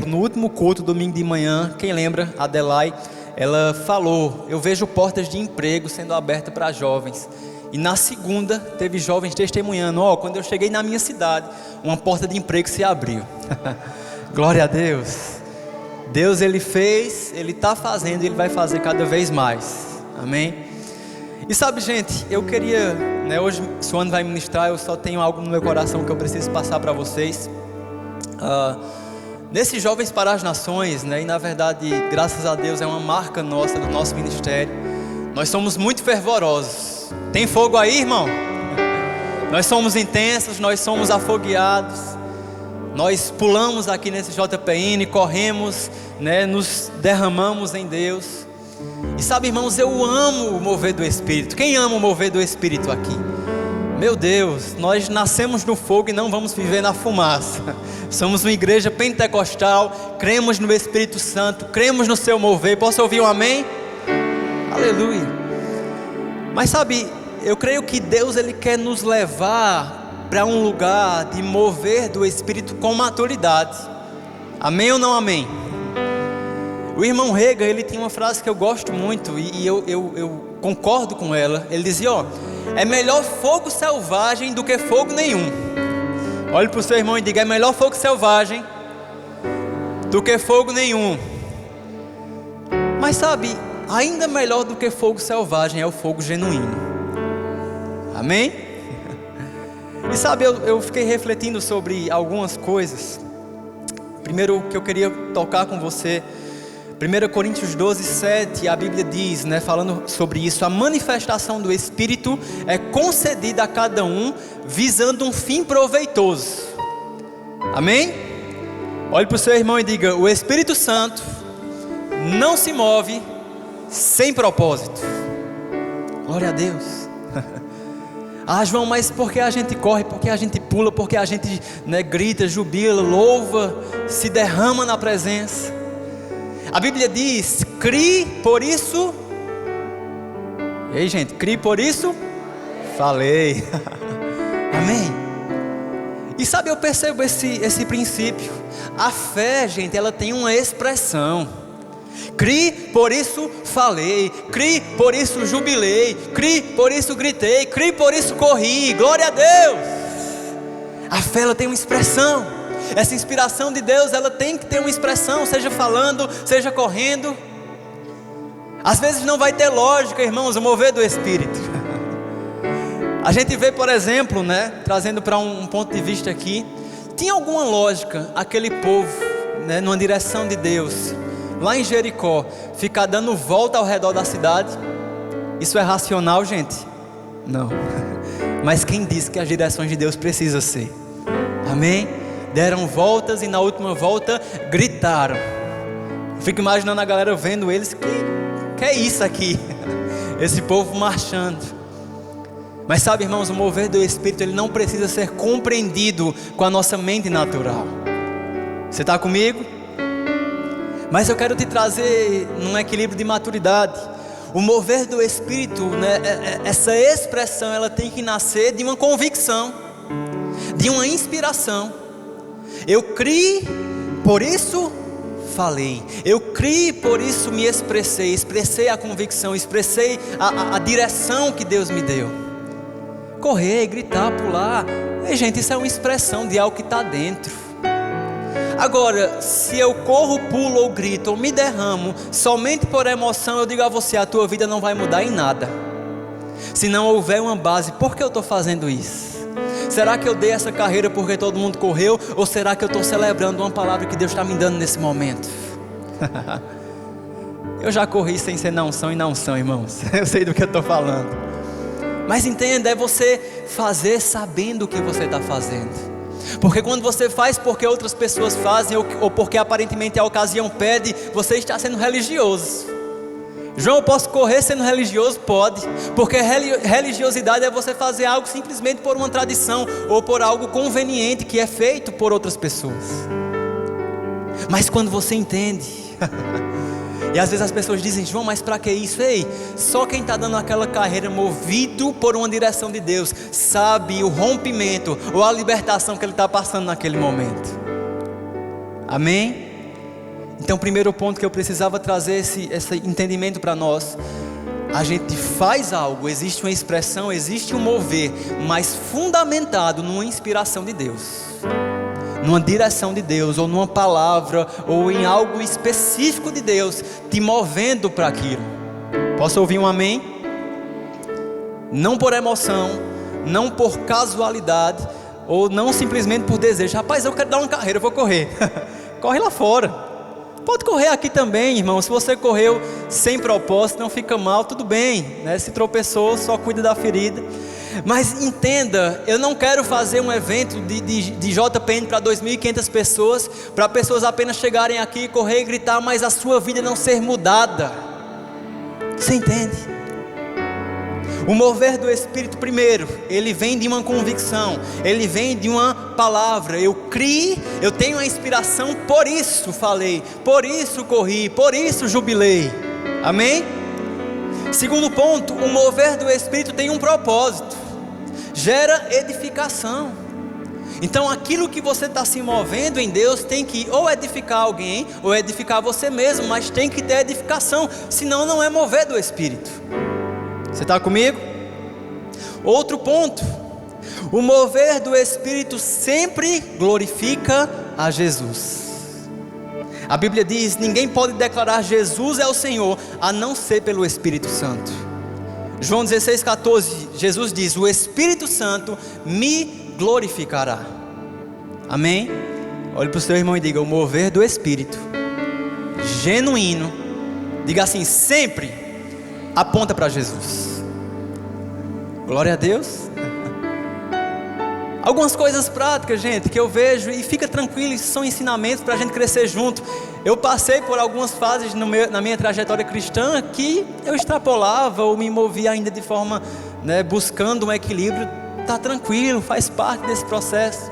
No último culto, domingo de manhã, quem lembra, a Adelaide, ela falou: eu vejo portas de emprego sendo abertas para jovens. E na segunda, teve jovens testemunhando: quando eu cheguei na minha cidade, uma porta de emprego se abriu. Glória a Deus. Deus, Ele fez, Ele está fazendo e Ele vai fazer cada vez mais. Amém? E sabe, gente, eu queria, hoje, se o Ano vai ministrar, eu só tenho algo no meu coração que eu preciso passar para vocês. Nesses Jovens para as Nações, e na verdade, graças a Deus, é uma marca nossa, do nosso ministério. Nós somos muito fervorosos. Tem fogo aí, irmão? Nós somos intensos, nós somos afogueados. Nós pulamos aqui nesse JPN, corremos, nos derramamos em Deus. E sabe, irmãos, eu amo o mover do Espírito. Quem ama o mover do Espírito aqui? Meu Deus, nós nascemos no fogo e não vamos viver na fumaça. Somos uma igreja pentecostal, cremos no Espírito Santo, cremos no seu mover. Posso ouvir um amém? Aleluia. Mas sabe, eu creio que Deus, Ele quer nos levar para um lugar de mover do Espírito com maturidade. Amém ou não amém? O irmão Rega, ele tinha uma frase que eu gosto muito e eu concordo com ela. Ele dizia: é melhor fogo selvagem do que fogo nenhum. Olhe para o seu irmão e diga: é melhor fogo selvagem do que fogo nenhum. Mas sabe, ainda melhor do que fogo selvagem é o fogo genuíno. Amém? E sabe, eu fiquei refletindo sobre algumas coisas. Primeiro que eu queria tocar com você, 1 Coríntios 12, 7, a Bíblia diz, falando sobre isso: a manifestação do Espírito é concedida a cada um, visando um fim proveitoso. Amém? Olhe para o seu irmão e diga: o Espírito Santo não se move sem propósito. Glória a Deus. João, mas por que a gente corre, por que a gente pula, por que a gente grita, jubila, louva, se derrama na presença? A Bíblia diz: crie, por isso. E aí, gente, crie, por isso falei. Amém? E sabe, eu percebo esse princípio. A fé, gente, ela tem uma expressão. Crie, por isso falei. Crie, por isso jubilei. Crie, por isso gritei. Crie, por isso corri. Glória a Deus. A fé, ela tem uma expressão. Essa inspiração de Deus, ela tem que ter uma expressão, seja falando, seja correndo. Às vezes não vai ter lógica, irmãos, o mover do Espírito. A gente vê, por exemplo, trazendo para um ponto de vista aqui, tinha alguma lógica aquele povo, numa direção de Deus, lá em Jericó, ficar dando volta ao redor da cidade? Isso é racional, gente? Não. Mas quem disse que as direções de Deus precisam ser? Amém? Deram voltas e na última volta gritaram. Fico imaginando a galera vendo eles: que é isso aqui? Esse povo marchando. Mas sabe, irmãos, o mover do Espírito, ele não precisa ser compreendido com a nossa mente natural. Você está comigo? Mas eu quero te trazer num equilíbrio de maturidade. O mover do Espírito, essa expressão, ela tem que nascer de uma convicção, de uma inspiração. Eu criei, por isso falei. Eu criei, por isso me expressei. Expressei a convicção, expressei a direção que Deus me deu. Correr, gritar, pular, gente, isso é uma expressão de algo que está dentro. Agora, se eu corro, pulo ou grito ou me derramo somente por emoção, eu digo a você: a tua vida não vai mudar em nada. Se não houver uma base, por que eu estou fazendo isso? Será que eu dei essa carreira porque todo mundo correu? Ou será que eu estou celebrando uma palavra que Deus está me dando nesse momento? Eu já corri sem ser não são e não são, irmãos. Eu sei do que eu estou falando. Mas entenda, é você fazer sabendo o que você está fazendo. Porque quando você faz porque outras pessoas fazem, ou porque aparentemente a ocasião pede, você está sendo religioso. João, eu posso correr sendo religioso? Pode. Porque religiosidade é você fazer algo simplesmente por uma tradição, ou por algo conveniente que é feito por outras pessoas. Mas quando você entende, e às vezes as pessoas dizem: João, mas para que isso? Ei, só quem está dando aquela carreira movido por uma direção de Deus sabe o rompimento ou a libertação que ele está passando naquele momento. Amém? Então o primeiro ponto que eu precisava trazer esse entendimento para nós: a gente faz algo, existe uma expressão, existe um mover, mas fundamentado numa inspiração de Deus, numa direção de Deus, ou numa palavra, ou em algo específico de Deus te movendo para aquilo. Posso ouvir um amém? Não por emoção, não por casualidade, ou não simplesmente por desejo. Rapaz, eu quero dar uma carreira, eu vou correr. Corre lá fora. Pode correr aqui também, irmão. Se você correu sem propósito, não fica mal, tudo bem, né? Se tropeçou, só cuida da ferida. Mas entenda, eu não quero fazer um evento de JPN para 2.500 pessoas, para pessoas apenas chegarem aqui, correr e gritar, mas a sua vida não ser mudada. Você entende? O mover do Espírito, primeiro, ele vem de uma convicção, ele vem de uma palavra. Eu criei, eu tenho a inspiração, por isso falei, por isso corri, por isso jubilei. Amém? Segundo ponto, o mover do Espírito tem um propósito, gera edificação. Então aquilo que você está se movendo em Deus tem que ou edificar alguém, ou edificar você mesmo, mas tem que ter edificação, senão não é mover do Espírito. Você está comigo? Outro ponto, o mover do Espírito sempre glorifica a Jesus. A Bíblia diz: ninguém pode declarar Jesus é o Senhor, a não ser pelo Espírito Santo. João 16,14, Jesus diz: o Espírito Santo me glorificará. Amém? Olhe para o seu irmão e diga: o mover do Espírito genuíno, diga assim, sempre aponta para Jesus. Glória a Deus. Algumas coisas práticas, gente, que eu vejo, e fica tranquilo, isso são ensinamentos para a gente crescer junto. Eu passei por algumas fases na minha trajetória cristã que eu extrapolava ou me movia ainda de forma, buscando um equilíbrio. Está tranquilo, faz parte desse processo.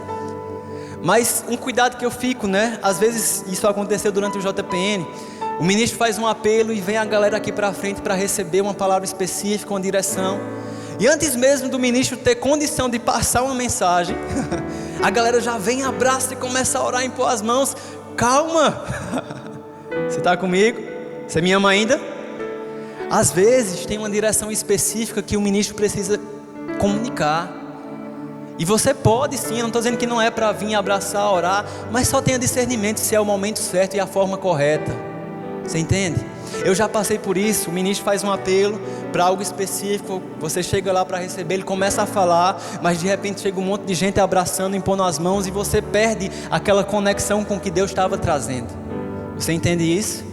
Mas um cuidado que eu fico, às vezes isso aconteceu durante o JPN. O ministro faz um apelo e vem a galera aqui para frente para receber uma palavra específica, uma direção. E antes mesmo do ministro ter condição de passar uma mensagem, a galera já vem, abraça e começa a orar e impor as mãos. Calma! Você está comigo? Você me ama ainda? Às vezes tem uma direção específica que o ministro precisa comunicar. E você pode sim, eu não estou dizendo que não é para vir abraçar, orar, mas só tenha discernimento se é o momento certo e a forma correta. Você entende? Eu já passei por isso. O ministro faz um apelo para algo específico, você chega lá para receber, ele começa a falar, mas de repente chega um monte de gente abraçando, impondo as mãos, e você perde aquela conexão com o que Deus estava trazendo. Você entende isso?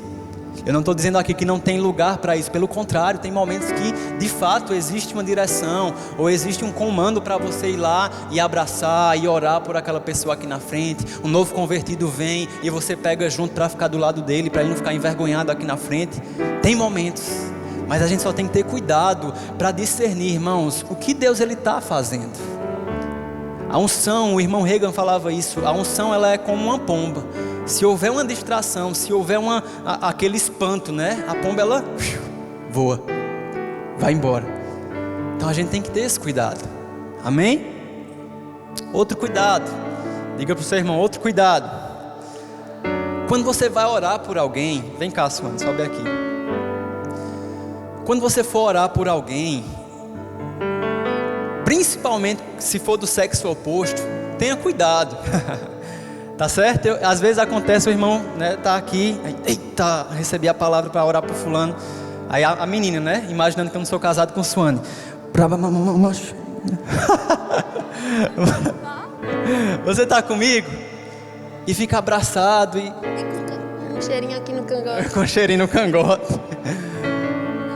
Eu não estou dizendo aqui que não tem lugar para isso, pelo contrário, tem momentos que de fato existe uma direção, ou existe um comando para você ir lá e abraçar e orar por aquela pessoa aqui na frente. Um novo convertido vem e você pega junto para ficar do lado dele, para ele não ficar envergonhado aqui na frente. Tem momentos, mas a gente só tem que ter cuidado para discernir, irmãos, o que Deus está fazendo. A unção, o irmão Reagan falava isso, a unção ela é como uma pomba. Se houver uma distração, se houver aquele espanto, a pomba ela voa, vai embora. Então a gente tem que ter esse cuidado. Amém? Outro cuidado, diga para o seu irmão, outro cuidado. Quando você vai orar por alguém, vem cá, Suane, sobe aqui. Quando você for orar por alguém, principalmente se for do sexo oposto, tenha cuidado. Tá certo? Às vezes acontece, o irmão tá aqui, aí, eita, recebi a palavra para orar por fulano. Aí a menina, imaginando que eu não sou casado com Suane. Você tá comigo? E fica abraçado e com um cheirinho aqui no cangote. Com um cheirinho no cangote.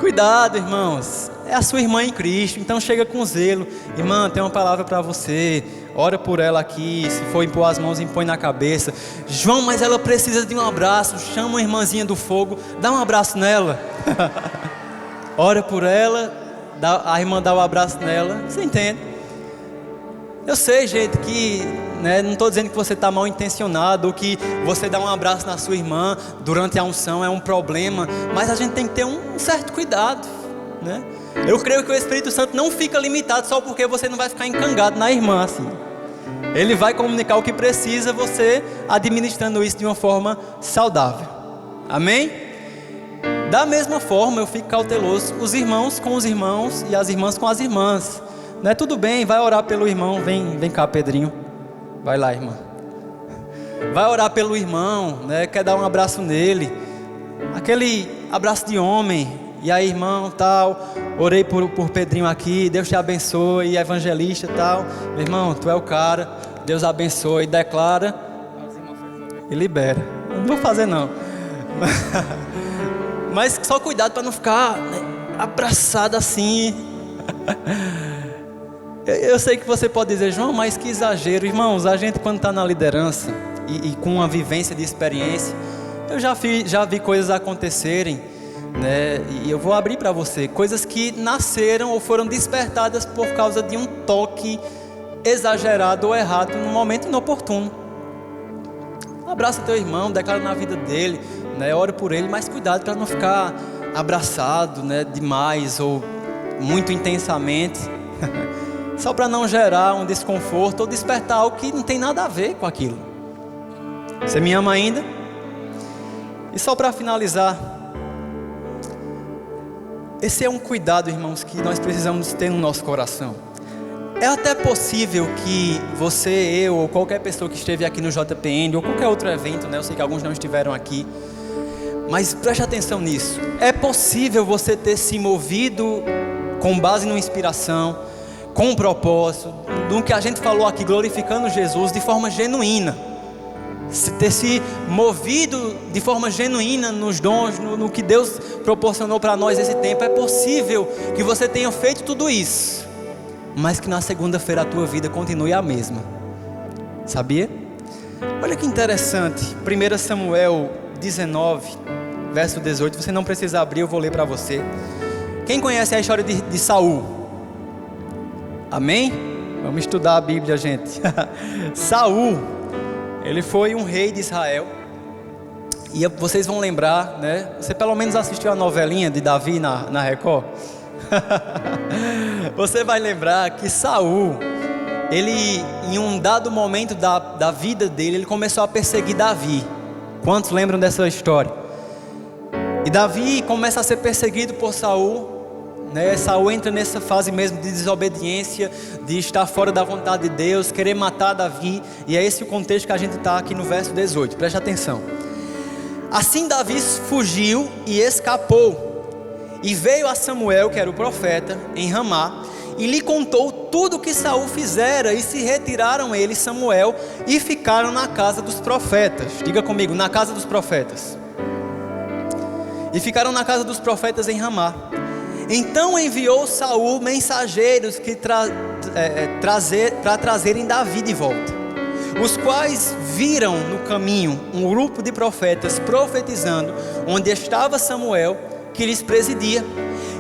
Cuidado, irmãos. É a sua irmã em Cristo, então chega com zelo. Irmã, tem uma palavra para você. Ora por ela aqui, se for impor as mãos, impõe na cabeça. João, mas ela precisa de um abraço. Chama uma irmãzinha do fogo, dá um abraço nela. Ora por ela, a irmã dá um abraço nela. Você entende? Eu sei, gente, que não estou dizendo que você está mal intencionado, ou que você dá um abraço na sua irmã durante a unção é um problema, mas a gente tem que ter um certo cuidado, Eu creio que o Espírito Santo não fica limitado só porque você não vai ficar encangado na irmã assim. Ele vai comunicar o que precisa, você administrando isso de uma forma saudável. Amém? Da mesma forma, eu fico cauteloso, os irmãos com os irmãos e as irmãs com as irmãs. Não é tudo bem, vai orar pelo irmão. Vem cá, Pedrinho. Vai lá, irmã. Vai orar pelo irmão, né? Quer dar um abraço nele. Aquele abraço de homem. E aí, irmão, tal. Orei por Pedrinho aqui. Deus te abençoe. Evangelista, tal. Meu irmão, tu é o cara. Deus abençoe. Declara e libera. Eu não vou fazer, não. Mas só cuidado para não ficar, né, abraçado assim. Eu sei que você pode dizer, João, mas que exagero. Irmãos, a gente quando está na liderança e com uma vivência de experiência, eu já vi coisas acontecerem, né? E eu vou abrir para você coisas que nasceram ou foram despertadas por causa de um toque exagerado ou errado no momento inoportuno. Abraça teu irmão, declara na vida dele, né? Ore por ele, mas cuidado para não ficar abraçado, né, demais ou muito intensamente. Só para não gerar um desconforto ou despertar algo que não tem nada a ver com aquilo. Você me ama ainda? E só para finalizar, esse é um cuidado, irmãos, que nós precisamos ter no nosso coração. É até possível que você, eu ou qualquer pessoa que esteve aqui no JPN ou qualquer outro evento, né? Eu sei que alguns não estiveram aqui, mas preste atenção nisso. É possível você ter se movido com base numa inspiração, com um propósito, do que a gente falou aqui, glorificando Jesus de forma genuína. Ter se movido de forma genuína nos dons, no que Deus proporcionou para nós esse tempo. É possível que você tenha feito tudo isso, mas que na segunda-feira a tua vida continue a mesma. Sabia? Olha que interessante, 1 Samuel 19, verso 18. Você não precisa abrir, eu vou ler para você. Quem conhece a história de Saul? Amém? Vamos estudar a Bíblia, gente. Saul, ele foi um rei de Israel. E vocês vão lembrar, né? Você pelo menos assistiu a novelinha de Davi na Record? Você vai lembrar que Saul, ele, em um dado momento da vida dele, ele começou a perseguir Davi. Quantos lembram dessa história? E Davi começa a ser perseguido por Saul, né? Saul entra nessa fase mesmo de desobediência, de estar fora da vontade de Deus, querer matar Davi. E é esse o contexto que a gente está aqui no verso 18, preste atenção. Assim Davi fugiu e escapou, e veio a Samuel, que era o profeta, em Ramá, e lhe contou tudo o que Saul fizera. E se retiraram ele e Samuel e ficaram na casa dos profetas. Diga comigo, na casa dos profetas. E ficaram na casa dos profetas em Ramá. Então enviou Saul mensageiros para trazerem Davi de volta, os quais viram no caminho um grupo de profetas profetizando, onde estava Samuel, que lhes presidia.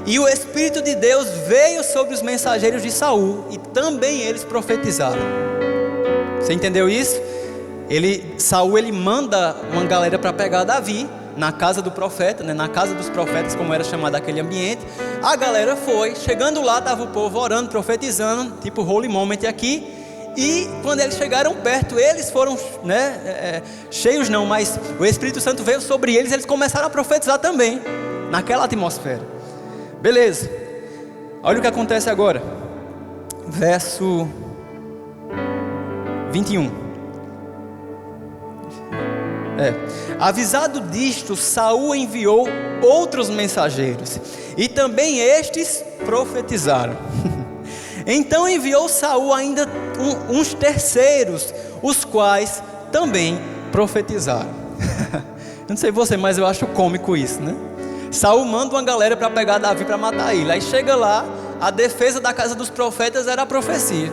E o Espírito de Deus veio sobre os mensageiros de Saul, e também eles profetizaram. Você entendeu isso? Saul manda uma galera para pegar Davi na casa do profeta, né? Na casa dos profetas, como era chamado aquele ambiente. A galera foi, chegando lá estava o povo orando, profetizando, tipo holy moment aqui. E quando eles chegaram perto, eles foram, né, cheios não, mas o Espírito Santo veio sobre eles, eles começaram a profetizar também, naquela atmosfera. Beleza, olha o que acontece agora, verso 21. Avisado disto, Saul enviou outros mensageiros, e também estes profetizaram. Então enviou Saul ainda uns terceiros, os quais também profetizaram. Não sei você, mas eu acho cômico isso, né? Saul manda uma galera para pegar Davi para matar ele. Aí chega lá, a defesa da casa dos profetas era a profecia.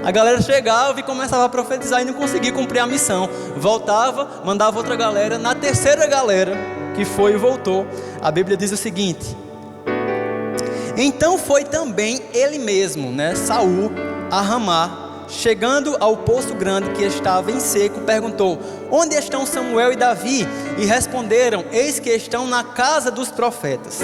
A galera chegava e começava a profetizar e não conseguia cumprir a missão. Voltava, mandava outra galera. Na terceira galera que foi e voltou, a Bíblia diz o seguinte: então foi também ele mesmo, né, Saul, a Ramá. Chegando ao poço grande que estava em seco, perguntou: onde estão Samuel e Davi? E responderam: eis que estão na casa dos profetas.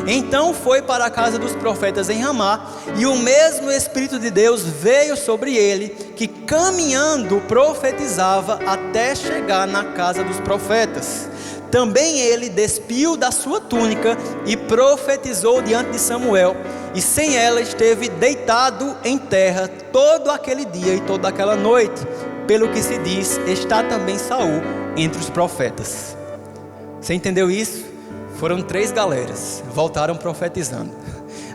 Então foi para a casa dos profetas em Ramá, e o mesmo Espírito de Deus veio sobre ele, que caminhando profetizava até chegar na casa dos profetas. também ele despiu da sua túnica e profetizou diante de Samuel, e sem ela esteve deitado em terra todo aquele dia e toda aquela noite. Pelo que se diz, está também Saul entre os profetas. Você entendeu isso? Foram 3 galeras, voltaram profetizando.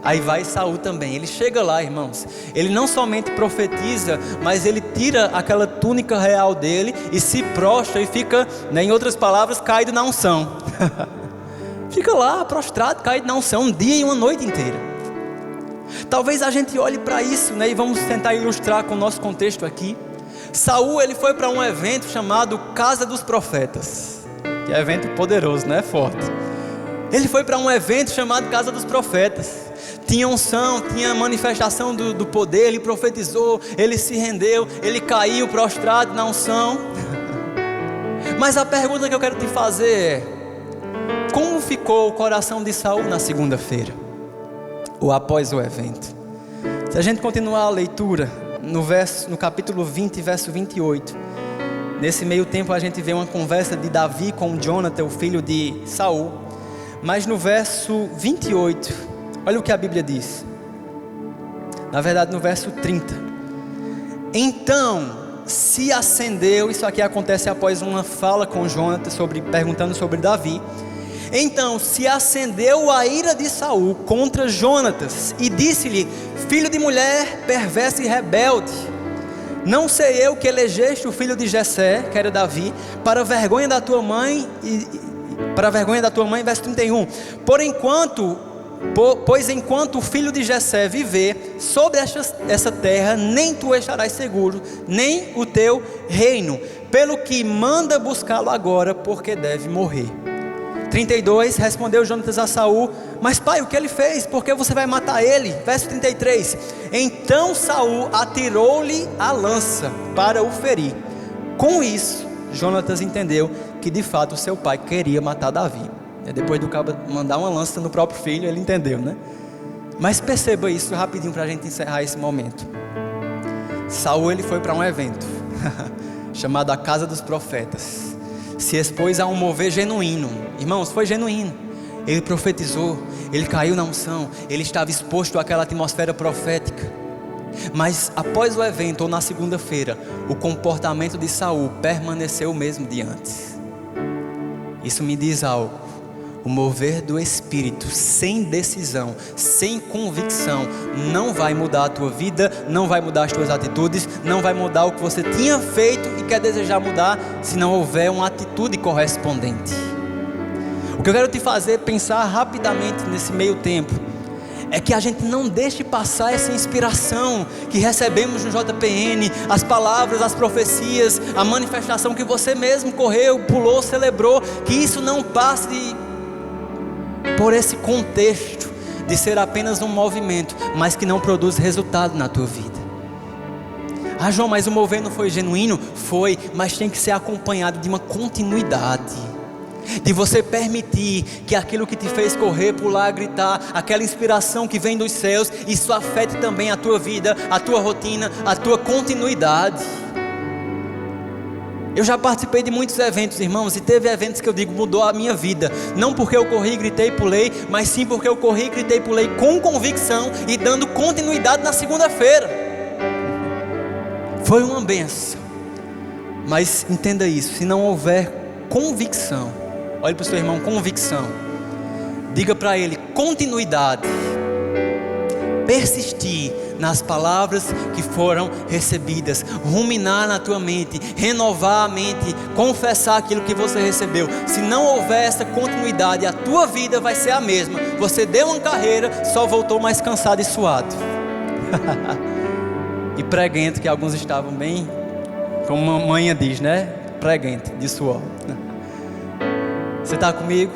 Aí vai Saul também, ele chega lá, irmãos, ele não somente profetiza, mas ele tira aquela túnica real dele e se prostra e fica, em outras palavras, caído na unção. Fica lá prostrado, caído na unção, um dia e uma noite inteira. Talvez a gente olhe para isso, e vamos tentar ilustrar com o nosso contexto aqui. Saul, ele foi para um evento chamado Casa dos Profetas, que é evento poderoso, forte. Ele foi para um evento chamado Casa dos Profetas. Tinha unção, tinha manifestação do poder. Ele profetizou, ele se rendeu, ele caiu prostrado na unção. Mas a pergunta que eu quero te fazer é: como ficou o coração de Saul na segunda-feira, ou após o evento? Se a gente continuar a leitura no capítulo 20, verso 28, nesse meio tempo a gente vê uma conversa de Davi com Jonathan, o filho de Saul. Mas no verso 28, olha o que a Bíblia diz. Na verdade, no verso 30. Então se acendeu, isso aqui acontece após uma fala com Jonathan, perguntando sobre Davi. Então se acendeu a ira de Saul contra Jonatas e disse-lhe: filho de mulher perversa e rebelde, não sei eu que elegeste o filho de Jessé, que era Davi, para a vergonha da tua mãe verso 31. Pois enquanto o filho de Jessé viver sobre essa terra, nem tu estarás seguro, nem o teu reino, pelo que manda buscá-lo agora, porque deve morrer. 32, respondeu Jonatas a Saul: mas pai, o que ele fez? Por que você vai matar ele? Verso 33, então Saul atirou-lhe a lança para o ferir. Com isso, Jonatas entendeu que de fato seu pai queria matar Davi. Depois do cabo mandar uma lança no próprio filho, ele entendeu, Mas perceba isso rapidinho para a gente encerrar esse momento. Saul, ele foi para um evento chamado a Casa dos Profetas. Se expôs a um mover genuíno. Irmãos, foi genuíno. Ele profetizou, ele caiu na unção, ele estava exposto àquela atmosfera profética. Mas após o evento, ou na segunda-feira, o comportamento de Saul permaneceu o mesmo de antes. Isso me diz algo. O mover do Espírito sem decisão, sem convicção, não vai mudar a tua vida, não vai mudar as tuas atitudes, não vai mudar o que você tinha feito e quer desejar mudar, se não houver uma atitude correspondente. O que eu quero te fazer pensar rapidamente nesse meio tempo é que a gente não deixe passar essa inspiração que recebemos no JPN, as palavras, as profecias, a manifestação que você mesmo correu, pulou, celebrou, que isso não passe por esse contexto de ser apenas um movimento, mas que não produz resultado na tua vida. Ah, João, mas o mover não foi genuíno? Foi, mas tem que ser acompanhado de uma continuidade, de você permitir que aquilo que te fez correr, pular, gritar, aquela inspiração que vem dos céus, isso afete também a tua vida, a tua rotina, a tua continuidade. Eu já participei de muitos eventos, irmãos, e teve eventos que eu digo, mudou a minha vida. Não porque eu corri, gritei e pulei, mas sim porque eu corri, gritei e pulei com convicção e dando continuidade na segunda-feira. Foi uma bênção. Mas entenda isso, se não houver convicção, olhe para o seu irmão, convicção, diga para ele, continuidade, persistir nas palavras que foram recebidas, ruminar na tua mente, renovar a mente, confessar aquilo que você recebeu. Se não houver essa continuidade, a tua vida vai ser a mesma. Você deu uma carreira, só voltou mais cansado e suado e preguento, que alguns estavam bem, como a manhã diz, preguento de suor. Você está comigo?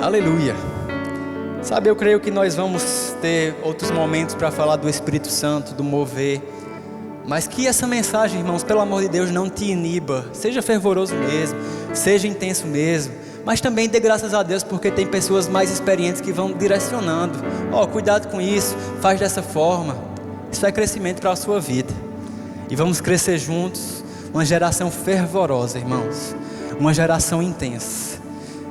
Aleluia. Sabe, eu creio que nós vamos ter outros momentos para falar do Espírito Santo, do mover. Mas que essa mensagem, irmãos, pelo amor de Deus, não te iniba. Seja fervoroso mesmo, seja intenso mesmo. Mas também dê graças a Deus, porque tem pessoas mais experientes que vão direcionando. Cuidado com isso, faz dessa forma. Isso é crescimento para a sua vida. E vamos crescer juntos, uma geração fervorosa, irmãos. uma geração intensa.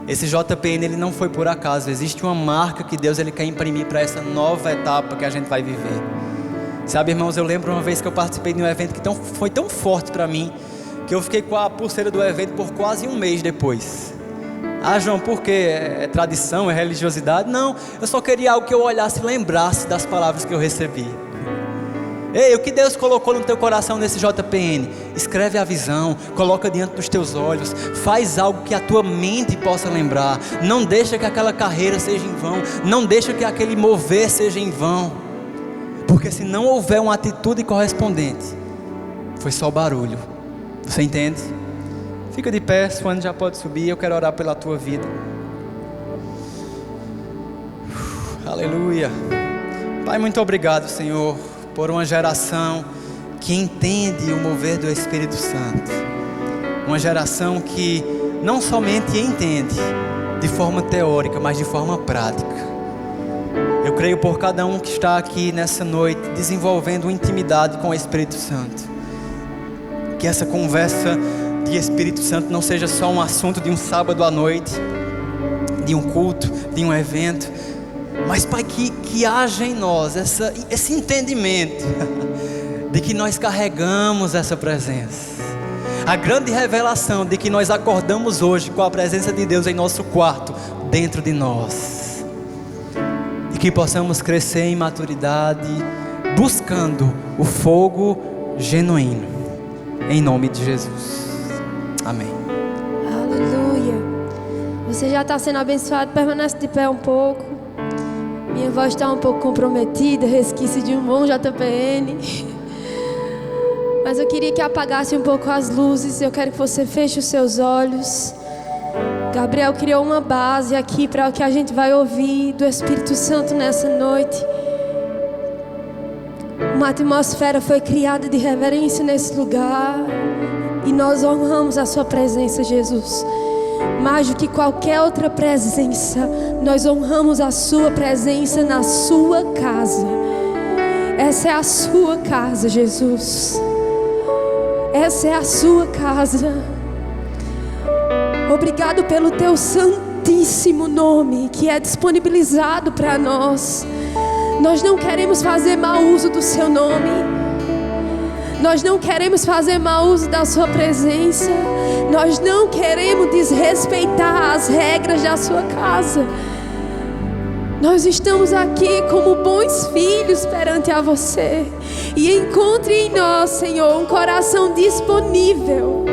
Esse JPN ele não foi por acaso, existe uma marca que Deus ele quer imprimir para essa nova etapa que a gente vai viver. Sabe, irmãos, eu lembro uma vez que eu participei de um evento que foi tão forte para mim, que eu fiquei com a pulseira do evento por quase um mês depois. Ah, João, por quê? É tradição, é religiosidade? Não, eu só queria algo que eu olhasse e lembrasse das palavras que eu recebi. Ei, o que Deus colocou no teu coração nesse JPN? Escreve a visão, coloca diante dos teus olhos, faz algo que a tua mente possa lembrar. Não deixa que aquela carreira seja em vão, não deixa que aquele mover seja em vão, porque se não houver uma atitude correspondente, foi só barulho. Você entende? Fica de pé, Suane já pode subir, eu quero orar pela tua vida. Aleluia. Pai, muito obrigado, Senhor, por uma geração que entende o mover do Espírito Santo. Uma geração que não somente entende de forma teórica, mas de forma prática. Eu creio por cada um que está aqui nessa noite, desenvolvendo uma intimidade com o Espírito Santo. Que essa conversa de Espírito Santo não seja só um assunto de um sábado à noite, de um culto, de um evento, mas, Pai, que haja em nós esse entendimento de que nós carregamos essa presença. A grande revelação de que nós acordamos hoje com a presença de Deus em nosso quarto, dentro de nós. E que possamos crescer em maturidade, buscando o fogo genuíno. Em nome de Jesus. Amém. Aleluia. Você já está sendo abençoado, permanece de pé um pouco. Minha voz está um pouco comprometida, resquício de um bom JPN. Mas eu queria que apagasse um pouco as luzes. Eu quero que você feche os seus olhos. Gabriel criou uma base aqui para o que a gente vai ouvir do Espírito Santo nessa noite. Uma atmosfera foi criada de reverência nesse lugar. E nós honramos a sua presença, Jesus. Mais do que qualquer outra presença, nós honramos a sua presença na sua casa. Essa é a sua casa, Jesus. Essa é a sua casa. Obrigado pelo teu santíssimo nome que é disponibilizado para nós. Nós não queremos fazer mau uso do seu nome. Nós não queremos fazer mau uso da sua presença. Nós não queremos desrespeitar as regras da sua casa. Nós estamos aqui como bons filhos perante a você. E encontre em nós, Senhor, um coração disponível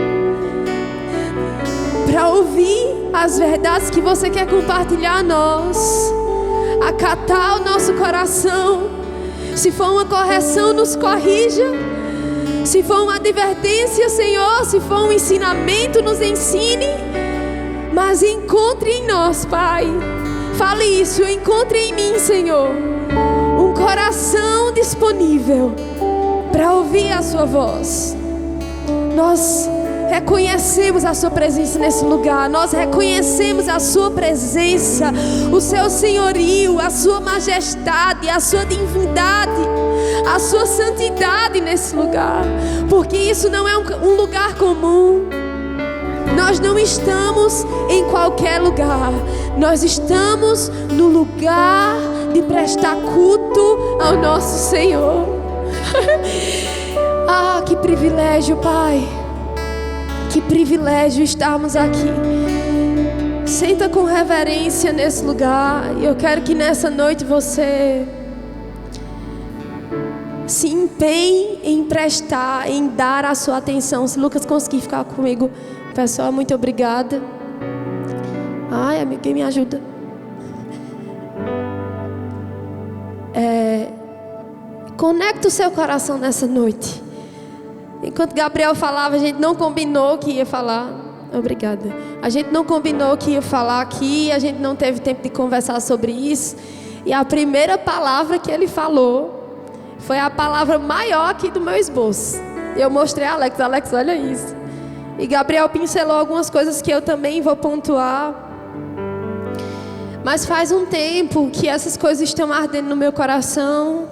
para ouvir as verdades que você quer compartilhar a nós. Acatar o nosso coração. Se for uma correção, nos corrija. Se for uma advertência, Senhor, se for um ensinamento, nos ensine. Mas encontre em nós, Pai. Fale isso, encontre em mim, Senhor, um coração disponível para ouvir a sua voz. Nós reconhecemos a sua presença nesse lugar. Nós reconhecemos a sua presença, o seu senhorio, a sua majestade, a sua divindade, a sua santidade nesse lugar. Porque isso não é um lugar comum. Nós não estamos em qualquer lugar. Nós estamos no lugar de prestar culto ao nosso Senhor. Ah, que privilégio, Pai. Que privilégio estarmos aqui. Senta com reverência nesse lugar. E eu quero que nessa noite você se empenhe em prestar, em dar a sua atenção. Se Lucas conseguir ficar comigo, pessoal, muito obrigada. Ai, amigo, quem me ajuda? Conecta o seu coração nessa noite. Enquanto Gabriel falava, a gente não combinou que ia falar. Obrigada. A gente não combinou que ia falar aqui. A gente não teve tempo de conversar sobre isso. E a primeira palavra que ele falou foi a palavra maior aqui do meu esboço. Eu mostrei a Alex. Alex, olha isso. E Gabriel pincelou algumas coisas que eu também vou pontuar. Mas faz um tempo que essas coisas estão ardendo no meu coração.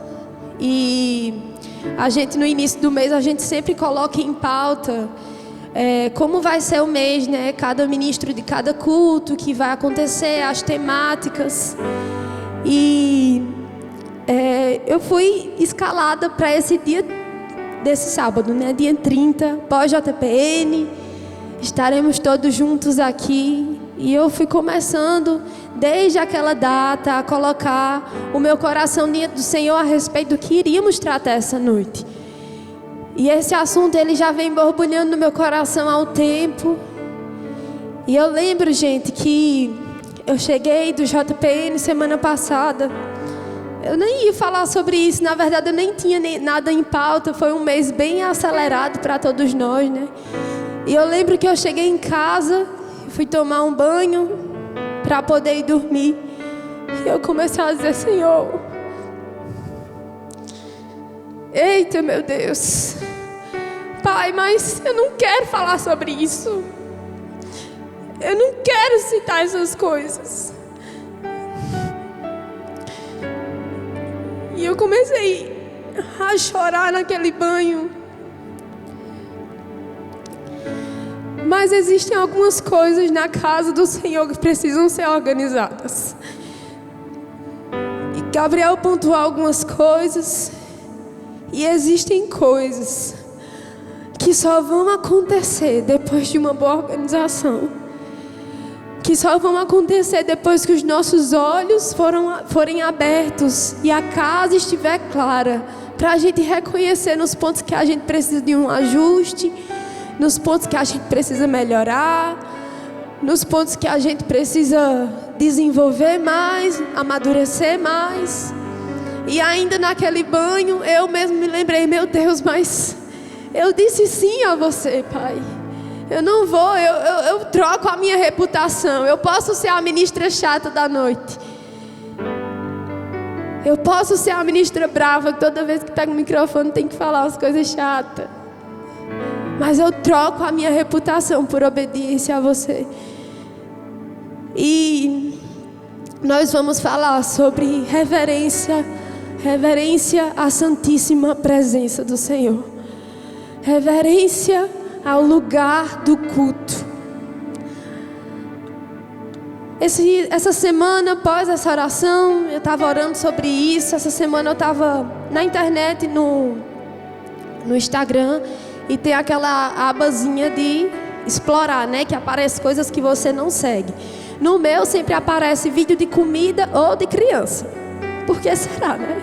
E a gente, no início do mês, a gente sempre coloca em pauta como vai ser o mês, né? Cada ministro de cada culto que vai acontecer, as temáticas. E eu fui escalada para esse dia desse sábado, né? Dia 30, pós-JPN. Estaremos todos juntos aqui. E eu fui começando, desde aquela data, a colocar o meu coração diante do Senhor a respeito do que iríamos tratar essa noite. E esse assunto, ele já vem borbulhando no meu coração há um tempo. E eu lembro, gente, que eu cheguei do JPN semana passada. Eu nem ia falar sobre isso, na verdade eu nem tinha nada em pauta. Foi um mês bem acelerado para todos nós, né? E eu lembro que eu cheguei em casa, fui tomar um banho para poder ir dormir. E eu comecei a dizer: Senhor, eita, meu Deus, Pai, mas eu não quero falar sobre isso. Eu não quero citar essas coisas. E eu comecei a chorar naquele banho. Mas existem algumas coisas na casa do Senhor que precisam ser organizadas. E Gabriel pontuou algumas coisas. E existem coisas que só vão acontecer depois de uma boa organização. Que só vão acontecer depois que os nossos olhos forem abertos e a casa estiver clara, para a gente reconhecer nos pontos que a gente precisa de um ajuste, nos pontos que a gente precisa melhorar, nos pontos que a gente precisa desenvolver mais, amadurecer mais. E ainda naquele banho eu mesmo me lembrei: meu Deus, mas eu disse sim a você, Pai. Eu não vou, eu troco a minha reputação. Eu posso ser a ministra chata da noite. Eu posso ser a ministra brava, que toda vez que pega o microfone tem que falar as coisas chatas. Mas eu troco a minha reputação por obediência a você. E nós vamos falar sobre reverência à santíssima presença do Senhor. Reverência ao lugar do culto. Essa semana, após essa oração, eu estava orando sobre isso. Essa semana eu estava na internet, no Instagram, e tem aquela abazinha de explorar, né? Que aparece coisas que você não segue. No meu sempre aparece vídeo de comida ou de criança. Por que será, né?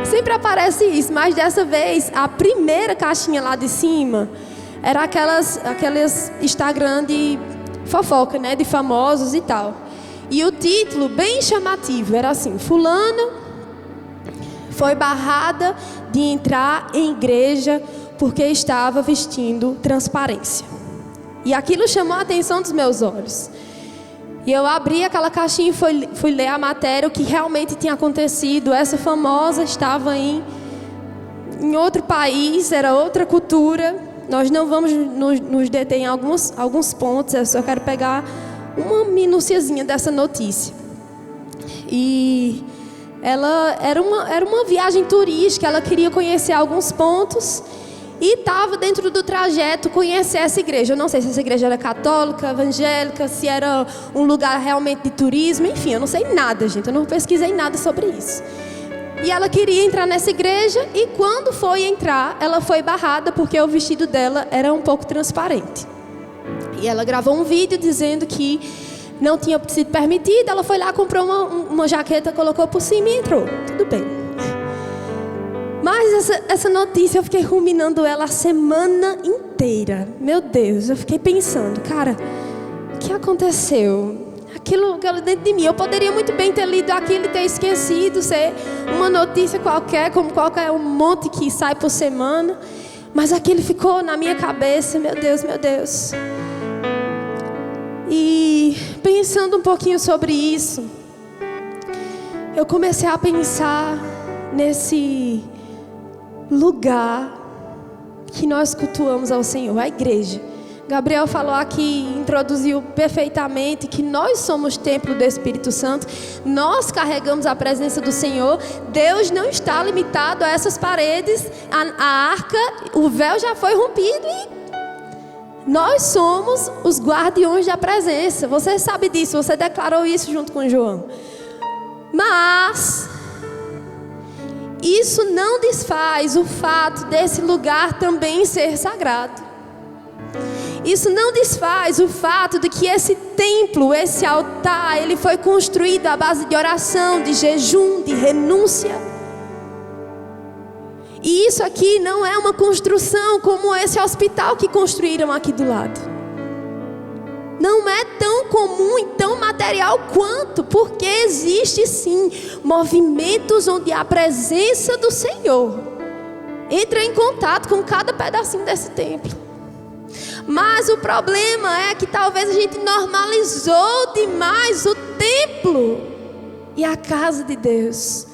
Sempre aparece isso, mas dessa vez a primeira caixinha lá de cima era aquelas Instagram de fofoca, né? De famosos e tal. E o título, bem chamativo, era assim: fulana foi barrada de entrar em igreja porque estava vestindo transparência. E aquilo chamou a atenção dos meus olhos. E eu abri aquela caixinha e fui ler a matéria, o que realmente tinha acontecido. Essa famosa estava em outro país, era outra cultura. Nós não vamos nos deter em alguns pontos, eu só quero pegar uma minuciazinha dessa notícia. E ela era uma viagem turística, ela queria conhecer alguns pontos e estava dentro do trajeto conhecer essa igreja. Eu não sei se essa igreja era católica, evangélica, se era um lugar realmente de turismo, enfim, eu não sei nada, gente, eu não pesquisei nada sobre isso. E ela queria entrar nessa igreja e quando foi entrar, ela foi barrada porque o vestido dela era um pouco transparente. E ela gravou um vídeo dizendo que não tinha sido permitido. Ela foi lá, comprou uma jaqueta, colocou por cima e entrou. Tudo bem. Mas essa notícia eu fiquei ruminando ela a semana inteira. Meu Deus, eu fiquei pensando, cara, o que aconteceu? Aquilo dentro de mim, eu poderia muito bem ter lido aquilo e ter esquecido, ser uma notícia qualquer, como qualquer um monte que sai por semana, mas aquilo ficou na minha cabeça. Meu Deus, meu Deus. E pensando um pouquinho sobre isso, eu comecei a pensar nesse lugar que nós cultuamos ao Senhor, a igreja. Gabriel falou aqui, introduziu perfeitamente que nós somos templo do Espírito Santo. Nós carregamos a presença do Senhor. Deus não está limitado a essas paredes. A arca, o véu já foi rompido e Nós somos os guardiões da presença. Você sabe disso, você declarou isso junto com João. Mas isso não desfaz o fato desse lugar também ser sagrado. Isso não desfaz o fato de que esse templo, esse altar, ele foi construído à base de oração, de jejum, de renúncia. E isso aqui não é uma construção como esse hospital que construíram aqui do lado. Não é tão comum e tão material quanto, porque existe sim movimentos onde a presença do Senhor entra em contato com cada pedacinho desse templo. Mas o problema é que talvez a gente normalizou demais o templo e a casa de Deus.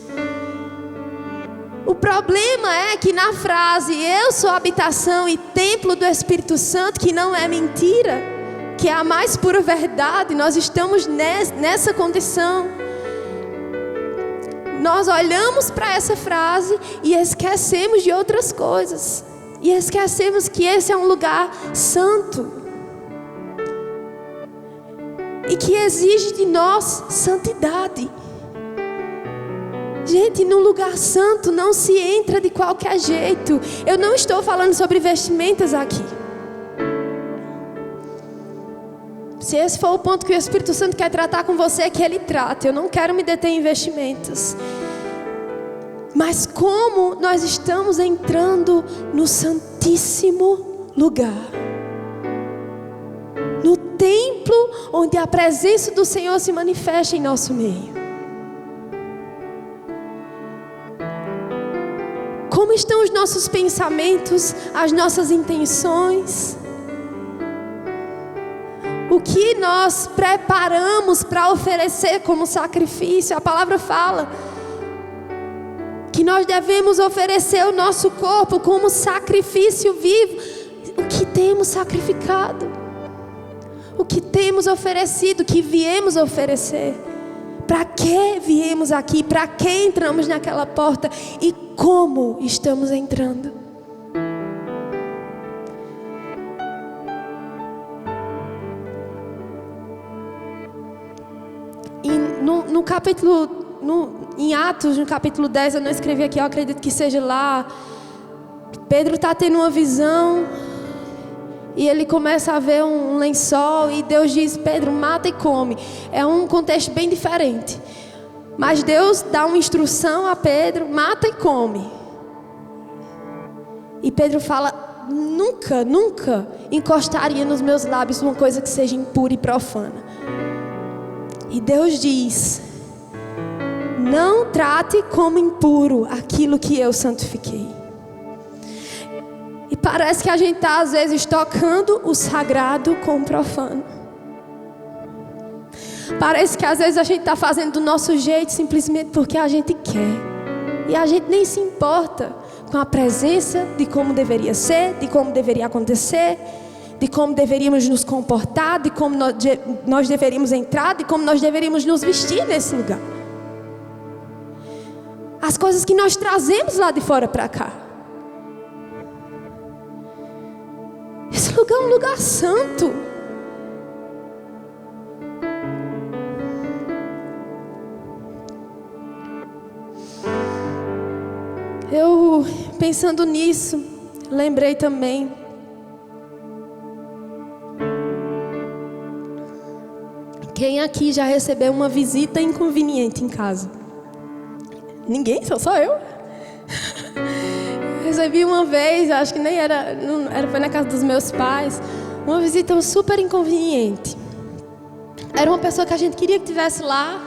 O problema é que na frase eu sou habitação e templo do Espírito Santo, que não é mentira, que é a mais pura verdade, nós estamos nessa condição. Nós olhamos para essa frase e esquecemos de outras coisas. E esquecemos que esse é um lugar santo. E que exige de nós santidade. Gente, num lugar santo não se entra de qualquer jeito. Eu não estou falando sobre vestimentas aqui. Se esse for o ponto que o Espírito Santo quer tratar com você, que Ele trate. Eu não quero me deter em vestimentas. Mas como nós estamos entrando no santíssimo lugar. No templo onde a presença do Senhor se manifesta em nosso meio. Como estão os nossos pensamentos, as nossas intenções? O que nós preparamos para oferecer como sacrifício? A palavra fala que nós devemos oferecer o nosso corpo como sacrifício vivo. O que temos sacrificado? O que temos oferecido, o que viemos oferecer? Para que viemos aqui? Para que entramos naquela porta? E como estamos entrando? E no capítulo... em Atos, no capítulo 10, eu não escrevi aqui, eu acredito que seja lá. Pedro está tendo uma visão e ele começa a ver um lençol e Deus diz: Pedro, mata e come. É um contexto bem diferente, mas Deus dá uma instrução a Pedro: mata e come. E Pedro fala: nunca, nunca encostaria nos meus lábios uma coisa que seja impura e profana. E Deus diz: não trate como impuro aquilo que eu santifiquei. E parece que a gente está às vezes tocando o sagrado com o profano. Parece que às vezes a gente está fazendo do nosso jeito simplesmente porque a gente quer. E a gente nem se importa com a presença de como deveria ser, de como deveria acontecer, de como deveríamos nos comportar, de como nós deveríamos entrar, de como nós deveríamos nos vestir nesse lugar. As coisas que nós trazemos lá de fora para cá. Esse lugar é um lugar santo. Eu, pensando nisso, lembrei também quem aqui já recebeu uma visita inconveniente em casa? Ninguém, só eu. Recebi uma vez, acho que nem era, foi na casa dos meus pais, uma visita super inconveniente. Era uma pessoa que a gente queria que estivesse lá,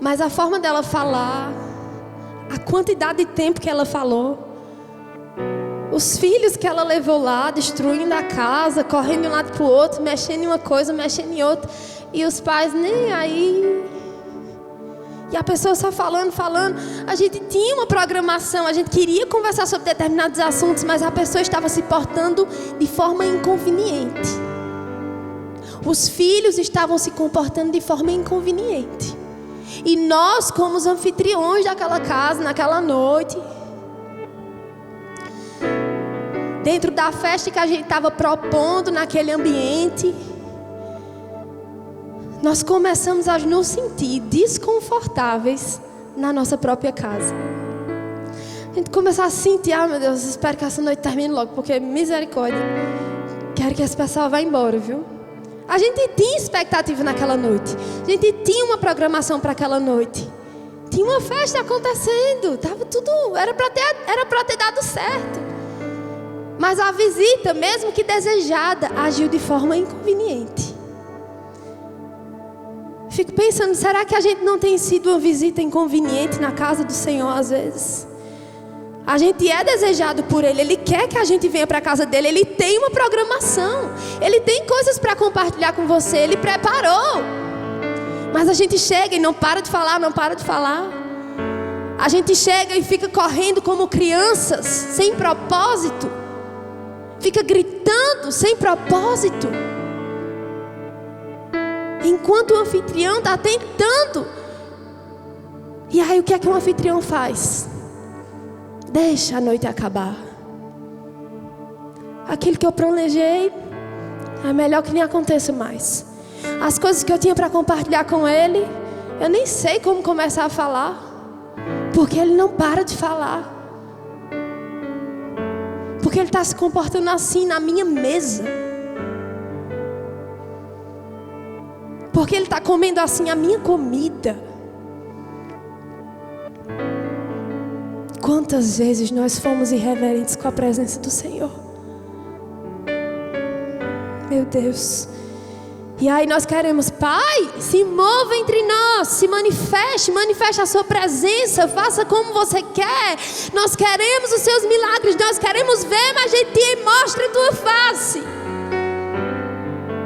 mas a forma dela falar, a quantidade de tempo que ela falou, os filhos que ela levou lá, destruindo a casa, correndo de um lado para o outro, mexendo em uma coisa, mexendo em outra, e os pais nem aí. E a pessoa só falando. A gente tinha uma programação, a gente queria conversar sobre determinados assuntos, mas a pessoa estava se portando de forma inconveniente. Os filhos estavam se comportando de forma inconveniente. E nós, como os anfitriões daquela casa, naquela noite, dentro da festa que a gente estava propondo naquele ambiente, nós começamos a nos sentir desconfortáveis na nossa própria casa. A gente começou a sentir, meu Deus, espero que essa noite termine logo, porque misericórdia, quero que esse pessoal vá embora, viu? A gente tinha expectativa naquela noite, a gente tinha uma programação para aquela noite, tinha uma festa acontecendo, tava tudo, era para ter dado certo. Mas a visita, mesmo que desejada, agiu de forma inconveniente. Fico pensando, será que a gente não tem sido uma visita inconveniente na casa do Senhor às vezes? A gente é desejado por Ele, Ele quer que a gente venha para a casa dEle, Ele tem uma programação, Ele tem coisas para compartilhar com você, Ele preparou. Mas a gente chega e não para de falar, não para de falar. A gente chega e fica correndo como crianças, sem propósito. Fica gritando sem propósito. Enquanto o anfitrião está tentando. E aí o que é que o anfitrião faz? Deixa a noite acabar. Aquilo que eu planejei é melhor que nem aconteça mais. As coisas que eu tinha para compartilhar com ele, eu nem sei como começar a falar, porque ele não para de falar. Porque ele está se comportando assim na minha mesa. Porque ele está comendo assim a minha comida. Quantas vezes nós fomos irreverentes com a presença do Senhor? Meu Deus. E aí nós queremos, Pai, se mova entre nós, se manifeste a sua presença, faça como você quer. Nós queremos os seus milagres, nós queremos ver mais de ti, mostre a tua face.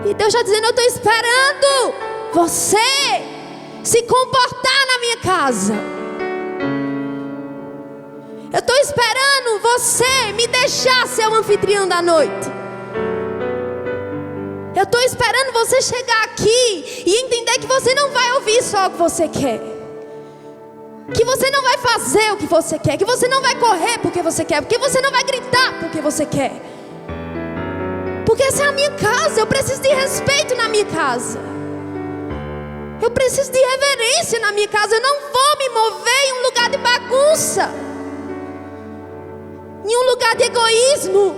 E Deus está dizendo, eu estou esperando você se comportar na minha casa. Eu estou esperando você me deixar ser o anfitrião da noite. Eu estou esperando você chegar aqui e entender que você não vai ouvir só o que você quer. Que você não vai fazer o que você quer. Que você não vai correr porque você quer. Porque você não vai gritar porque você quer. Porque essa é a minha casa. Eu preciso de respeito na minha casa. Eu preciso de reverência na minha casa. Eu não vou me mover em um lugar de bagunça. Em um lugar de egoísmo,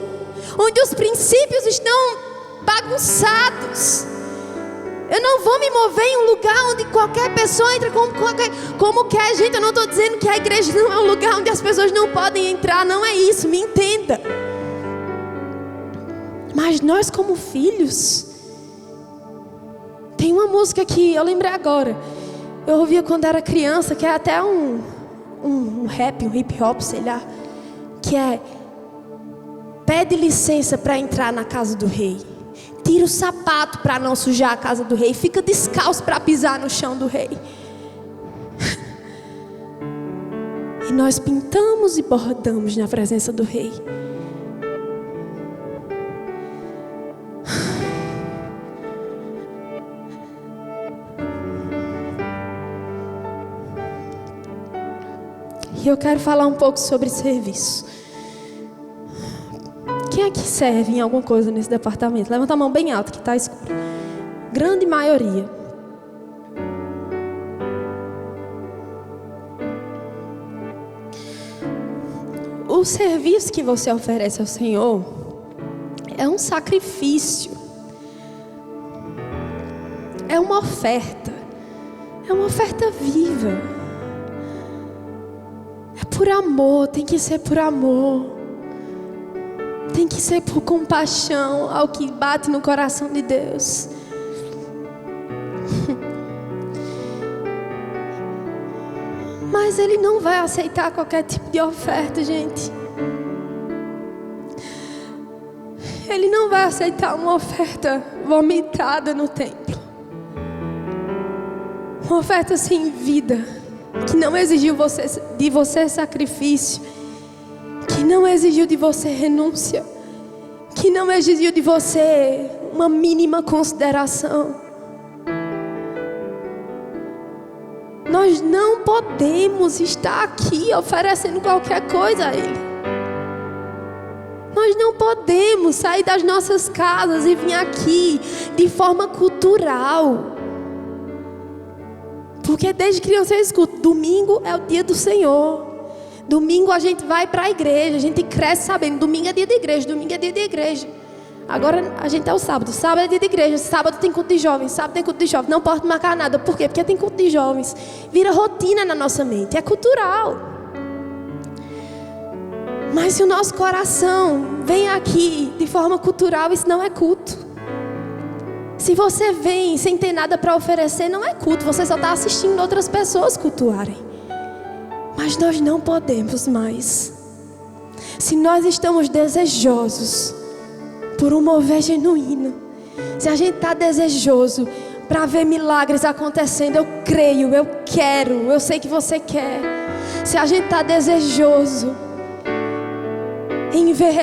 onde os princípios estão bagunçados. Eu não vou me mover em um lugar onde qualquer pessoa entra como quer. Gente, eu não estou dizendo que a igreja não é um lugar onde as pessoas não podem entrar. Não é isso, me entenda. Mas nós como filhos, tem uma música que eu lembrei agora. Eu ouvia quando era criança, que é até um rap, um hip hop, sei lá. Que é: pede licença para entrar na casa do rei. Tira o sapato para não sujar a casa do rei. Fica descalço para pisar no chão do rei. E nós pintamos e bordamos na presença do rei. E eu quero falar um pouco sobre serviço. Quem é que serve em alguma coisa nesse departamento? Levanta a mão bem alta que está escuro. Grande maioria. O serviço que você oferece ao Senhor é um sacrifício. É uma oferta. É uma oferta viva. Por amor, tem que ser por amor. Tem que ser por compaixão ao que bate no coração de Deus. Mas Ele não vai aceitar qualquer tipo de oferta, gente. Ele não vai aceitar uma oferta vomitada no templo. Uma oferta sem vida. Que não exigiu de você sacrifício, que não exigiu de você renúncia, que não exigiu de você uma mínima consideração. Nós não podemos estar aqui oferecendo qualquer coisa a Ele. nós não podemos sair das nossas casas e vir aqui de forma cultural. Porque desde criança eu escuto, domingo é o dia do Senhor. Domingo a gente vai para a igreja, a gente cresce sabendo, domingo é dia de igreja, domingo é dia de igreja. Agora a gente é o sábado, sábado é dia de igreja, sábado tem culto de jovens, sábado tem culto de jovens. Não pode marcar nada, por quê? Porque tem culto de jovens. Vira rotina na nossa mente, é cultural. Mas se o nosso coração vem aqui de forma cultural, isso não é culto. Se você vem sem ter nada para oferecer, não é culto, você só está assistindo outras pessoas cultuarem. Mas nós não podemos mais. Se nós estamos desejosos por um mover genuíno, se a gente está desejoso para ver milagres acontecendo, eu creio, eu quero, eu sei que você quer. Se a gente está desejoso em ver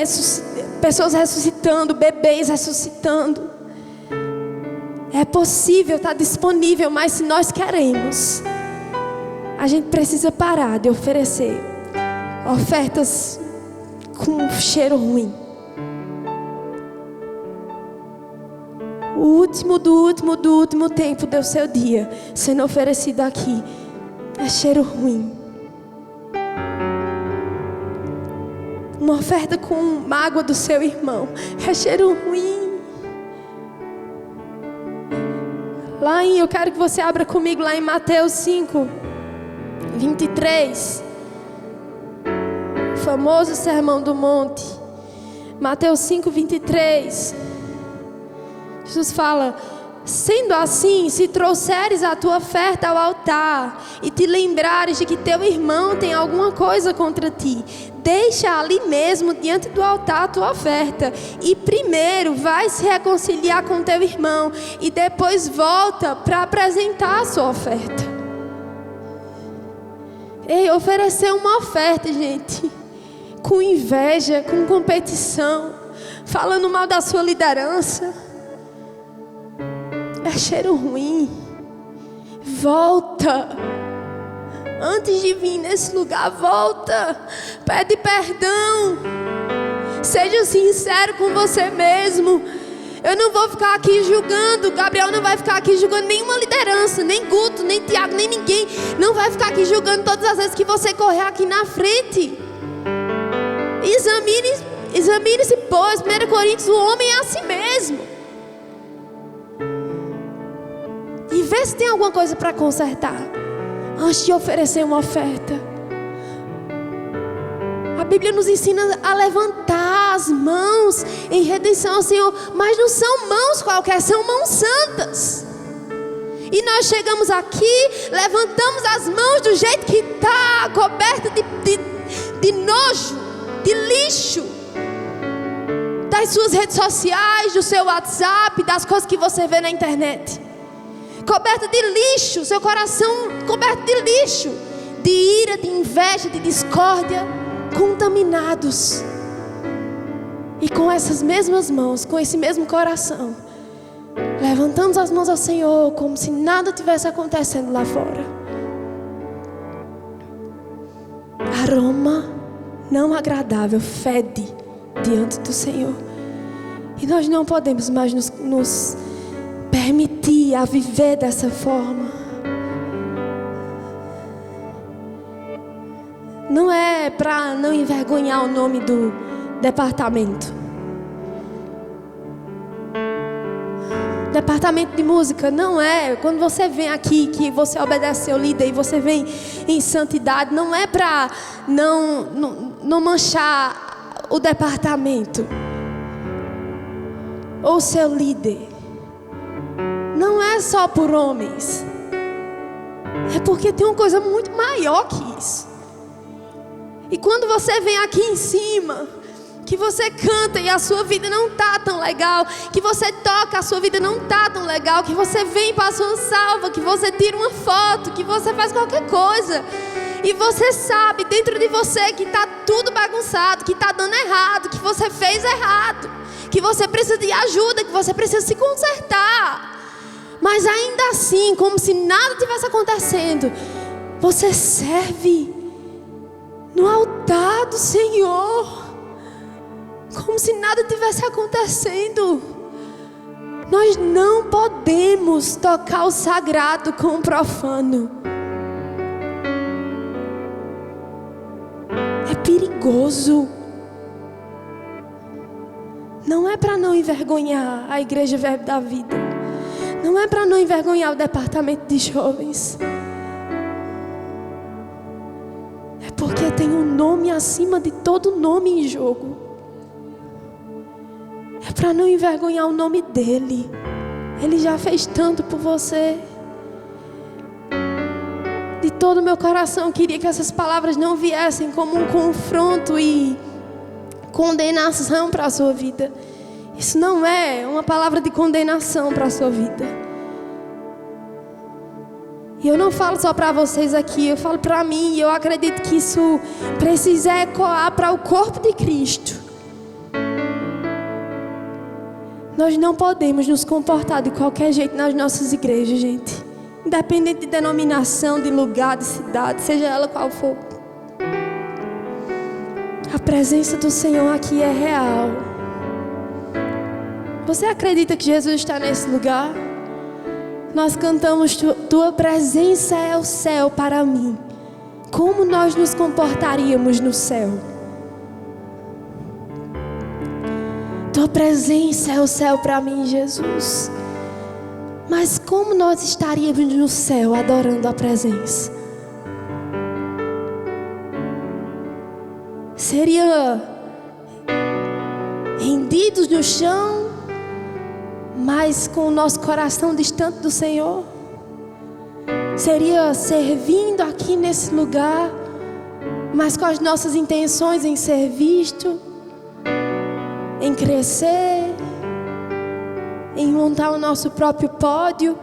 pessoas ressuscitando, bebês ressuscitando, é possível, está disponível, mas se nós queremos, a gente precisa parar de oferecer ofertas com cheiro ruim. O último do último tempo do seu dia sendo oferecido aqui é cheiro ruim. Uma oferta com mágoa do seu irmão é cheiro ruim. Eu quero que você abra comigo lá em Mateus 5, 23. O famoso Sermão do Monte. Mateus 5, 23. Jesus fala: sendo assim, se trouxeres a tua oferta ao altar e te lembrares de que teu irmão tem alguma coisa contra ti, deixa ali mesmo diante do altar a tua oferta e primeiro vai se reconciliar com teu irmão e depois volta para apresentar a sua oferta. Oferecer uma oferta, gente, com inveja, com competição, falando mal da sua liderança, é cheiro ruim. Volta. Antes de vir nesse lugar, volta. Pede perdão. Seja sincero com você mesmo. Eu não vou ficar aqui julgando. Gabriel não vai ficar aqui julgando nenhuma liderança. Nem Guto, nem Tiago, nem ninguém. Não vai ficar aqui julgando todas as vezes que você correr aqui na frente. Examine-se, pois. 1 Coríntios, o homem é assim mesmo. E vê se tem alguma coisa para consertar antes de oferecer uma oferta. A Bíblia nos ensina a levantar as mãos em redenção ao Senhor, mas não são mãos qualquer, são mãos santas. E nós chegamos aqui, levantamos as mãos do jeito que está, coberta de nojo, de lixo, das suas redes sociais, do seu WhatsApp, das coisas que você vê na internet. Coberta de lixo, seu coração coberto de lixo, de ira, de inveja, de discórdia, contaminados. E com essas mesmas mãos, com esse mesmo coração, levantamos as mãos ao Senhor como se nada tivesse acontecendo lá fora. Aroma não agradável, fede diante do Senhor. E nós não podemos mais nos permitir a viver dessa forma. Não é para não envergonhar o nome do departamento. Departamento de música não é. Quando você vem aqui, que você obedece seu líder e você vem em santidade, não é para não manchar o departamento ou seu líder. Não é só por homens. É porque tem uma coisa muito maior que isso. E quando você vem aqui em cima, que você canta e a sua vida não está tão legal, que você toca, a sua vida não está tão legal, que você vem e passa uma salva, que você tira uma foto, que você faz qualquer coisa, e você sabe dentro de você que está tudo bagunçado, que está dando errado, que você fez errado, que você precisa de ajuda, que você precisa se consertar. Mas ainda assim, como se nada tivesse acontecendo, você serve no altar do Senhor. como se nada tivesse acontecendo. Nós não podemos tocar o sagrado com o profano. É perigoso. Não é para não envergonhar a Igreja Verbo da Vida. Não é para não envergonhar o departamento de jovens. É porque tem um nome acima de todo nome em jogo. É para não envergonhar o nome dele. Ele já fez tanto por você. De todo o meu coração eu queria que essas palavras não viessem como um confronto e condenação para a sua vida. Isso não é uma palavra de condenação para a sua vida. E eu não falo só para vocês aqui, eu falo para mim. E eu acredito que isso precisa ecoar para o corpo de Cristo. Nós não podemos nos comportar de qualquer jeito nas nossas igrejas, gente. Independente de denominação, de lugar, de cidade, seja ela qual for. A presença do Senhor aqui é real. Você acredita que Jesus está nesse lugar? Nós cantamos, tua presença é o céu para mim. Como nós nos comportaríamos no céu? Tua presença é o céu para mim, Jesus. Mas como nós estaríamos no céu adorando a presença? Seria rendidos no chão, mas com o nosso coração distante do Senhor? Seria servindo aqui nesse lugar, mas com as nossas intenções em ser visto, em crescer, em montar o nosso próprio pódio?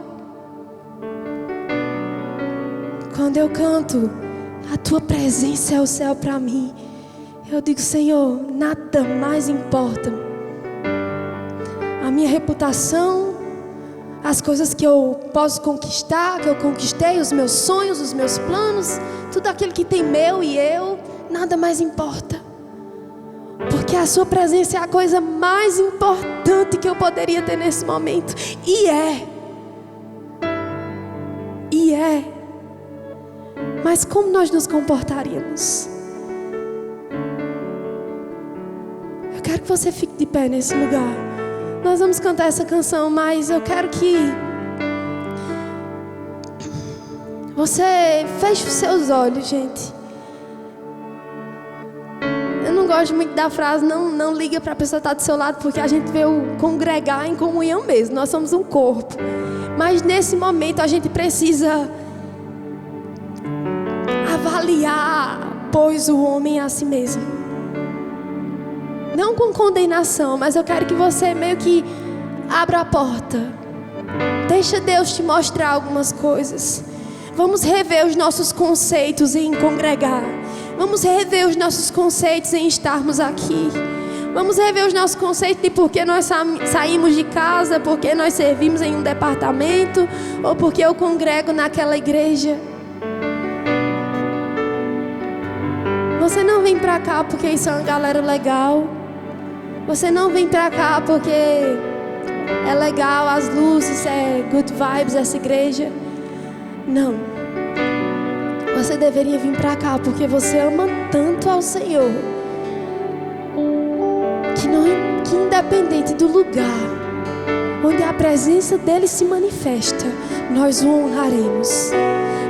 Quando eu canto, a tua presença é o céu para mim, eu digo, Senhor, nada mais importa. A minha reputação, as coisas que eu posso conquistar, que eu conquistei, os meus sonhos, os meus planos, tudo aquilo que tem meu e eu, nada mais importa. Porque a sua presença é a coisa mais importante que eu poderia ter nesse momento. E é. Mas como nós nos comportaríamos? Eu quero que você fique de pé nesse lugar. Nós vamos cantar essa canção, mas eu quero que você feche os seus olhos, gente. Eu não gosto muito da frase, não liga para a pessoa que está do seu lado, porque a gente veio congregar em comunhão mesmo. Nós somos um corpo. Mas nesse momento a gente precisa avaliar, pois o homem a si mesmo. Não com condenação, mas eu quero que você meio que abra a porta. Deixa Deus te mostrar algumas coisas. Vamos rever os nossos conceitos em congregar. Vamos rever os nossos conceitos em estarmos aqui. Vamos rever os nossos conceitos de por que nós saímos de casa, por que nós servimos em um departamento, ou porque eu congrego naquela igreja. Você não vem pra cá porque isso é uma galera legal. Você não vem pra cá porque é legal, as luzes, é good vibes essa igreja. Não. Você deveria vir pra cá porque você ama tanto ao Senhor, que independente do lugar onde a presença dele se manifesta, nós o honraremos,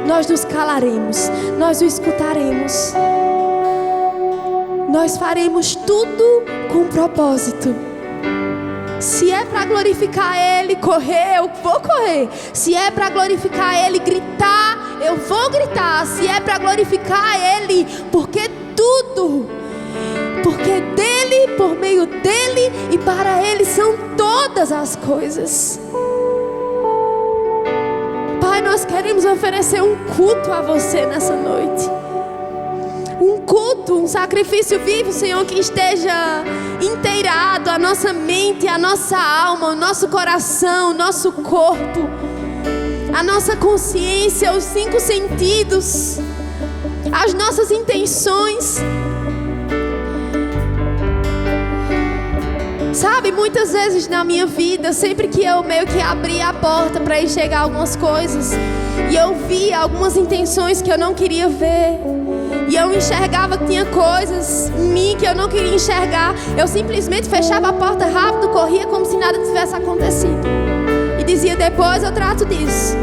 nós nos calaremos, nós o escutaremos. Nós faremos tudo com propósito. Se é para glorificar Ele, correr, eu vou correr. Se é para glorificar Ele, gritar, eu vou gritar. Se é para glorificar Ele, porque dEle, por meio dEle e para Ele são todas as coisas. Pai, nós queremos oferecer um culto a você nessa noite. Um culto, um sacrifício vivo, Senhor, que esteja inteirado a nossa mente, a nossa alma, o nosso coração, o nosso corpo, a nossa consciência, os 5 sentidos, as nossas intenções. Sabe, muitas vezes na minha vida, sempre que eu meio que abria a porta para enxergar algumas coisas, e eu via algumas intenções que eu não queria ver, e eu enxergava que tinha coisas em mim que eu não queria enxergar, eu simplesmente fechava a porta rápido, corria como se nada tivesse acontecido e dizia: depois eu trato disso.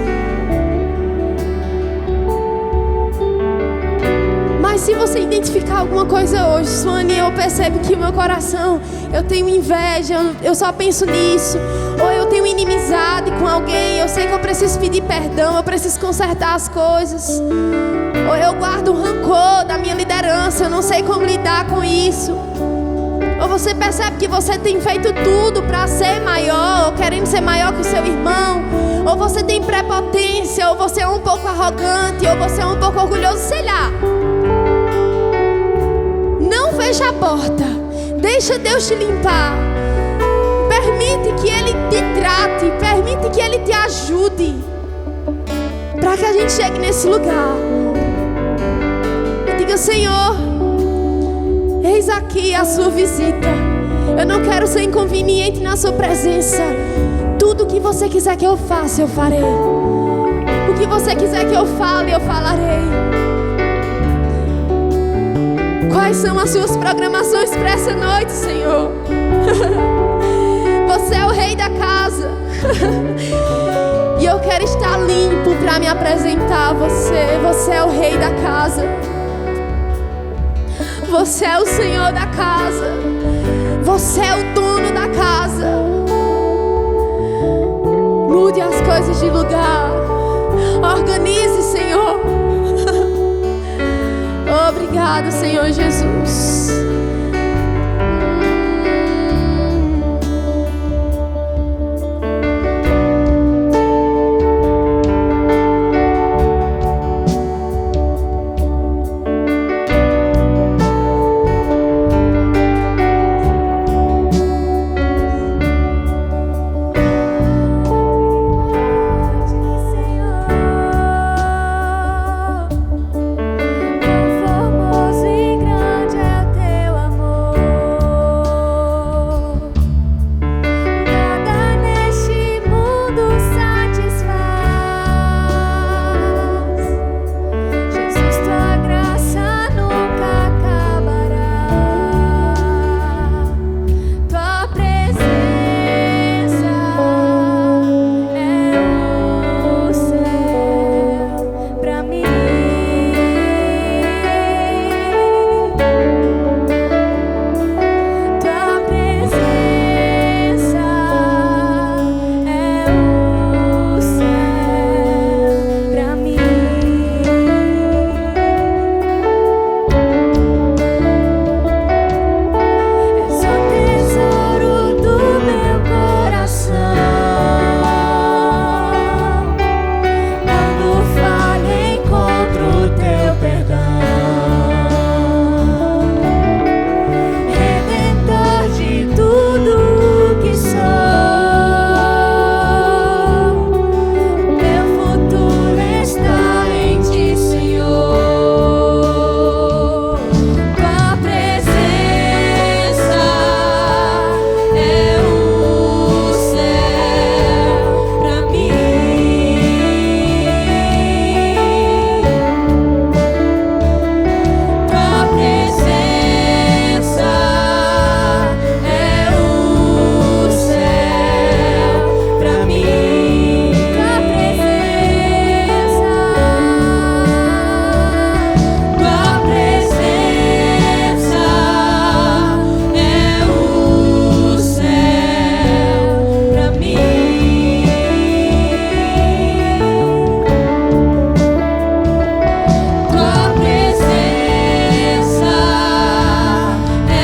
Mas se você identificar alguma coisa hoje, Suane, eu percebo que o meu coração, eu tenho inveja, eu só penso nisso, ou eu tenho inimizade com alguém, eu sei que eu preciso pedir perdão, eu preciso consertar as coisas, ou eu guardo rancor da minha liderança, eu não sei como lidar com isso. Ou você percebe que você tem feito tudo para ser maior, ou querendo ser maior que o seu irmão, ou você tem prepotência, ou você é um pouco arrogante, ou você é um pouco orgulhoso, sei lá. Não fecha a porta, deixa Deus te limpar, permite que Ele te trate, permite que Ele te ajude, para que a gente chegue nesse lugar e diga: Senhor, eis aqui a sua visita, eu não quero ser inconveniente na sua presença, tudo que você quiser que eu faça, eu farei, o que você quiser que eu fale, eu falarei. Quais são as suas programações para essa noite, Senhor? Você é o rei da casa. E eu quero estar limpo para me apresentar a você. Você é o rei da casa. Você é o Senhor da casa. Você é o dono da casa. Mude as coisas de lugar. Organize, Senhor. Obrigado, Senhor Jesus.